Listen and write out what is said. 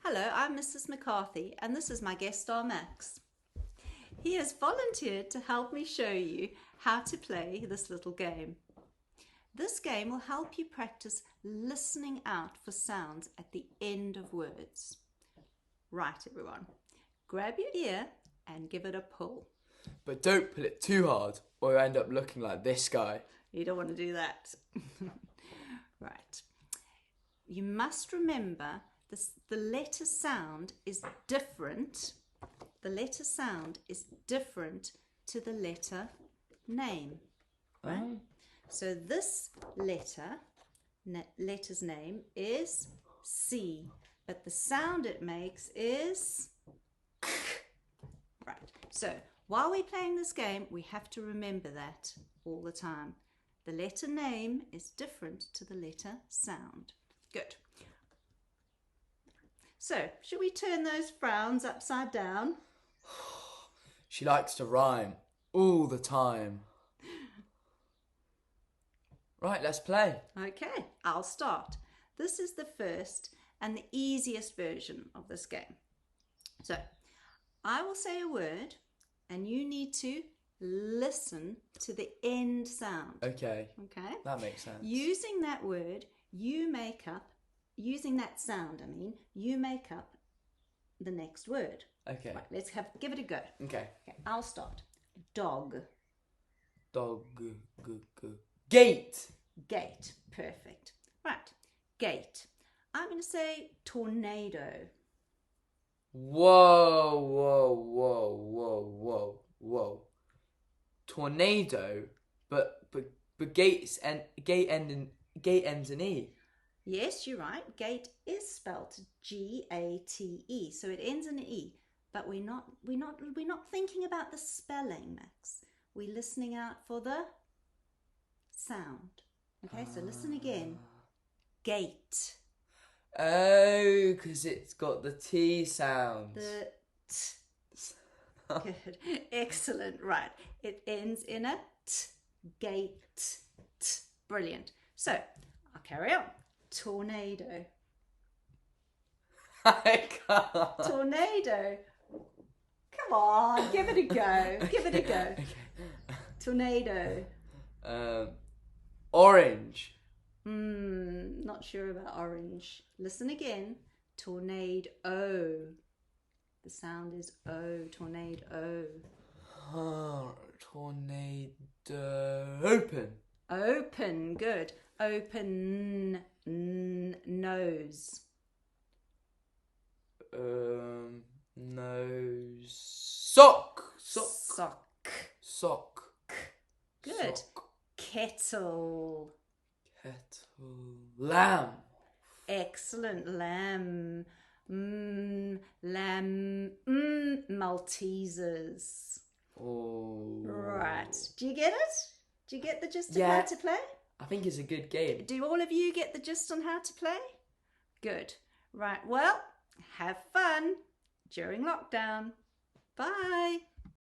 Hello, I'm Mrs. McCarthy and this is my guest star Max. He has volunteered to help me show you how to play this little game. This game will help you practice listening out for sounds at the end of words. Right, everyone, grab your ear and give it a pull. But don't pull it too hard or you'll end up looking like this guy. You don't want to do that. Right. You must remember the letter sound is different. The letter sound is different to the letter name. Right? Oh. So this letter's name is C, but the sound it makes is K. Right. So while we're playing this game, we have to remember that all the time. The letter name is different to the letter sound. Good. So, should we turn those frowns upside down? She likes to rhyme all the time. Right, let's play. Okay, I'll start. This is the first and the easiest version of this game. So, I will say a word and you need to listen to the end sound. Okay. Okay? That makes sense. Using that word, using that sound, you make up the next word. Okay. Right, let's give it a go. Okay. Okay, I'll start. Dog. Dog. Gate. Gate. Perfect. Right. Gate. I'm going to say tornado. Whoa. Tornado, but gate ends in E. Yes, you're right. Gate is spelt G-A-T-E, so it ends in E. But we're not thinking about the spelling, Max. We're listening out for the sound. Okay, so listen again. Gate. Oh, because it's got the T sound. The T. Good. Excellent. Right. It ends in a T. Gate. T. Brilliant. So, I'll carry on. Tornado. I can't. Tornado. Come on, give it a go. Give it a go. Okay. Tornado. Orange. Not sure about orange. Listen again. Tornado. The sound is O. Tornado. Tornado. Open. Open. Good. Open. Nose. Nose. Sock. Good. Sock. Kettle. Lamb. Excellent. Lamb. Lamb. Maltesers. Oh. Right. Do you get it? Do you get the gist of Yeah. how to play? I think it's a good game. Do all of you get the gist on how to play? Good. Right. Well, have fun during lockdown. Bye.